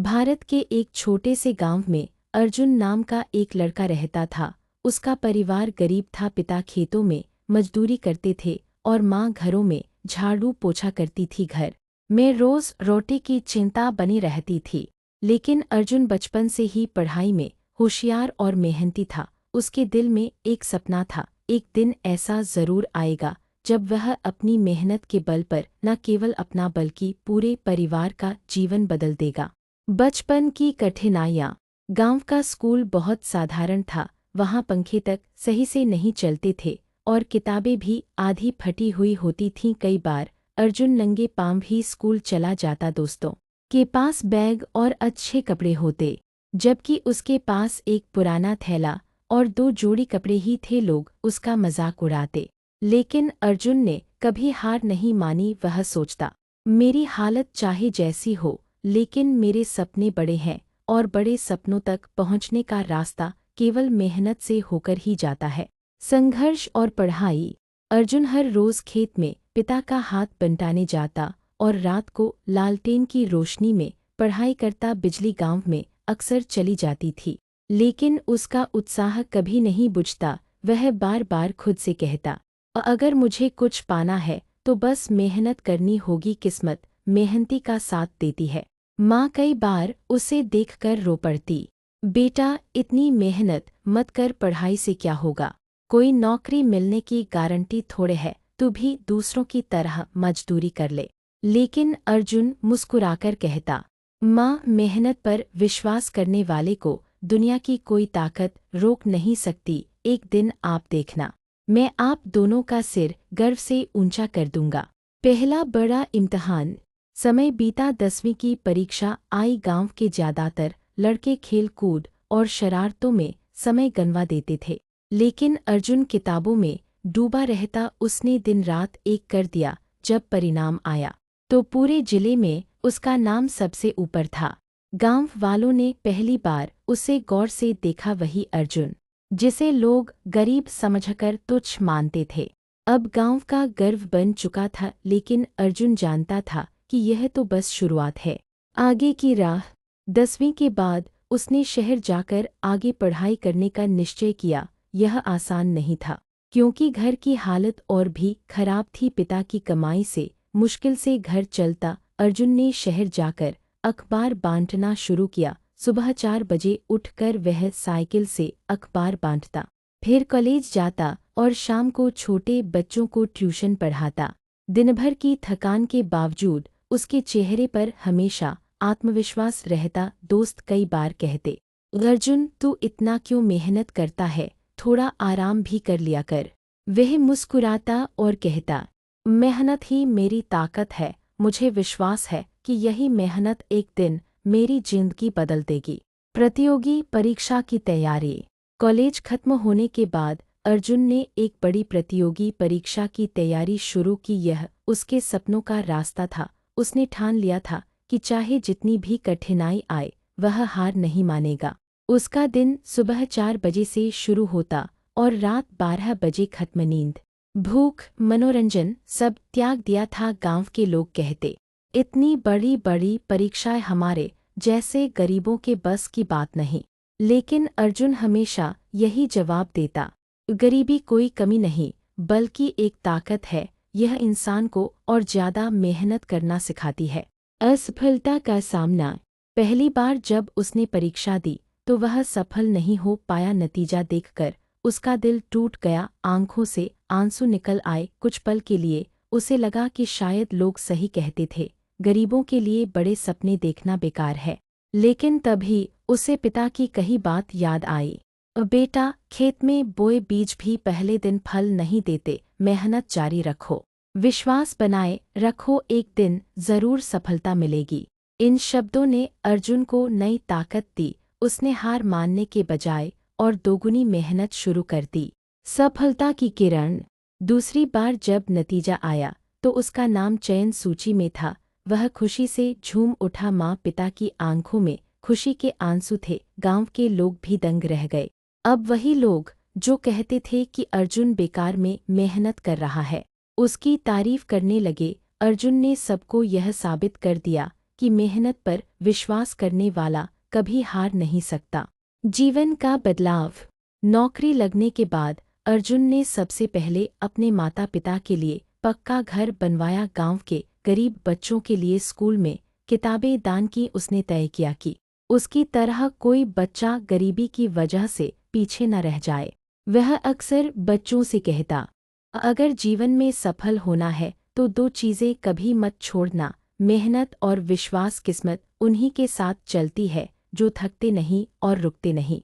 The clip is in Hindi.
भारत के एक छोटे से गांव में अर्जुन नाम का एक लड़का रहता था। उसका परिवार गरीब था। पिता खेतों में मजदूरी करते थे और माँ घरों में झाड़ू पोछा करती थी। घर में रोज रोटी की चिंता बनी रहती थी। लेकिन अर्जुन बचपन से ही पढ़ाई में होशियार और मेहनती था। उसके दिल में एक सपना था, एक दिन ऐसा जरूर आएगा जब वह अपनी मेहनत के बल पर न केवल अपना बल्कि पूरे परिवार का जीवन बदल देगा। बचपन की कठिनाइयाँ। गांव का स्कूल बहुत साधारण था। वहाँ पंखे तक सही से नहीं चलते थे और किताबें भी आधी फटी हुई होती थीं। कई बार अर्जुन नंगे पांव ही स्कूल चला जाता। दोस्तों के पास बैग और अच्छे कपड़े होते, जबकि उसके पास एक पुराना थैला और 2 जोड़ी कपड़े ही थे। लोग उसका मजाक उड़ाते, लेकिन अर्जुन ने कभी हार नहीं मानी। वह सोचता, मेरी हालत चाहे जैसी हो, लेकिन मेरे सपने बड़े हैं और बड़े सपनों तक पहुंचने का रास्ता केवल मेहनत से होकर ही जाता है। संघर्ष और पढ़ाई। अर्जुन हर रोज खेत में पिता का हाथ बंटाने जाता और रात को लालटेन की रोशनी में पढ़ाई करता। बिजली गांव में अक्सर चली जाती थी, लेकिन उसका उत्साह कभी नहीं बुझता। वह बार बार खुद से कहता, अगर मुझे कुछ पाना है तो बस मेहनत करनी होगी। किस्मत मेहनती का साथ देती है। माँ कई बार उसे देखकर रो पड़ती, बेटा इतनी मेहनत मत कर, पढ़ाई से क्या होगा, कोई नौकरी मिलने की गारंटी थोड़े है, तू भी दूसरों की तरह मजदूरी कर ले। लेकिन अर्जुन मुस्कुराकर कहता, माँ मेहनत पर विश्वास करने वाले को दुनिया की कोई ताकत रोक नहीं सकती। एक दिन आप देखना, मैं आप दोनों का सिर गर्व से ऊंचा कर दूंगा। पहला बड़ा इम्तिहान। समय बीता। 10वीं की परीक्षा आई। गांव के ज्यादातर लड़के खेल कूद और शरारतों में समय गंवा देते थे, लेकिन अर्जुन किताबों में डूबा रहता। उसने दिन रात एक कर दिया। जब परिणाम आया तो पूरे जिले में उसका नाम सबसे ऊपर था। गांव वालों ने पहली बार उसे गौर से देखा। वही अर्जुन जिसे लोग गरीब समझकर तुच्छ मानते थे, अब गांव का गर्व बन चुका था। लेकिन अर्जुन जानता था कि यह तो बस शुरुआत है, आगे की राह। 10वीं के बाद उसने शहर जाकर आगे पढ़ाई करने का निश्चय किया। यह आसान नहीं था, क्योंकि घर की हालत और भी खराब थी। पिता की कमाई से मुश्किल से घर चलता। अर्जुन ने शहर जाकर अखबार बांटना शुरू किया। सुबह 4 बजे उठकर वह साइकिल से अखबार बांटता, फिर कॉलेज जाता और शाम को छोटे बच्चों को ट्यूशन पढ़ाता। दिन भर की थकान के बावजूद उसके चेहरे पर हमेशा आत्मविश्वास रहता। दोस्त कई बार कहते, अर्जुन तू इतना क्यों मेहनत करता है, थोड़ा आराम भी कर लिया कर। वह मुस्कुराता और कहता, मेहनत ही मेरी ताकत है। मुझे विश्वास है कि यही मेहनत एक दिन मेरी जिंदगी बदल देगी। प्रतियोगी परीक्षा की तैयारी। कॉलेज खत्म होने के बाद अर्जुन ने एक बड़ी प्रतियोगी परीक्षा की तैयारी शुरू की। यह उसके सपनों का रास्ता था। उसने ठान लिया था कि चाहे जितनी भी कठिनाई आए, वह हार नहीं मानेगा। उसका दिन सुबह 4 बजे से शुरू होता और रात 12 बजे खत्म। नींद, भूख, मनोरंजन सब त्याग दिया था। गांव के लोग कहते, इतनी बड़ी बड़ी परीक्षाएं हमारे जैसे गरीबों के बस की बात नहीं। लेकिन अर्जुन हमेशा यही जवाब देता, गरीबी कोई कमी नहीं, बल्कि एक ताकत है। यह इंसान को और ज्यादा मेहनत करना सिखाती है। असफलता का सामना। पहली बार जब उसने परीक्षा दी तो वह सफल नहीं हो पाया। नतीजा देखकर उसका दिल टूट गया। आंखों से आंसू निकल आए। कुछ पल के लिए उसे लगा कि शायद लोग सही कहते थे, गरीबों के लिए बड़े सपने देखना बेकार है। लेकिन तभी उसे पिता की कही बात याद आई, बेटा खेत में बोए बीज भी पहले दिन फल नहीं देते, मेहनत जारी रखो, विश्वास बनाए रखो, एक दिन जरूर सफलता मिलेगी। इन शब्दों ने अर्जुन को नई ताकत दी। उसने हार मानने के बजाय और दोगुनी मेहनत शुरू कर दी। सफलता की किरण। दूसरी बार जब नतीजा आया तो उसका नाम चयन सूची में था। वह खुशी से झूम उठा। माँ पिता की आंखों में खुशी के आंसू थे। गांव के लोग भी दंग रह गए। अब वही लोग जो कहते थे कि अर्जुन बेकार में मेहनत कर रहा है, उसकी तारीफ करने लगे। अर्जुन ने सबको यह साबित कर दिया कि मेहनत पर विश्वास करने वाला कभी हार नहीं सकता। जीवन का बदलाव। नौकरी लगने के बाद अर्जुन ने सबसे पहले अपने माता पिता के लिए पक्का घर बनवाया। गांव के गरीब बच्चों के लिए स्कूल में किताबें दान की उसने तय किया कि उसकी तरह कोई बच्चा गरीबी की वजह से पीछे न रह जाए। वह अक्सर बच्चों से कहता, अगर जीवन में सफल होना है तो दो चीज़ें कभी मत छोड़ना, मेहनत और विश्वास। किस्मत उन्हीं के साथ चलती है जो थकते नहीं और रुकते नहीं।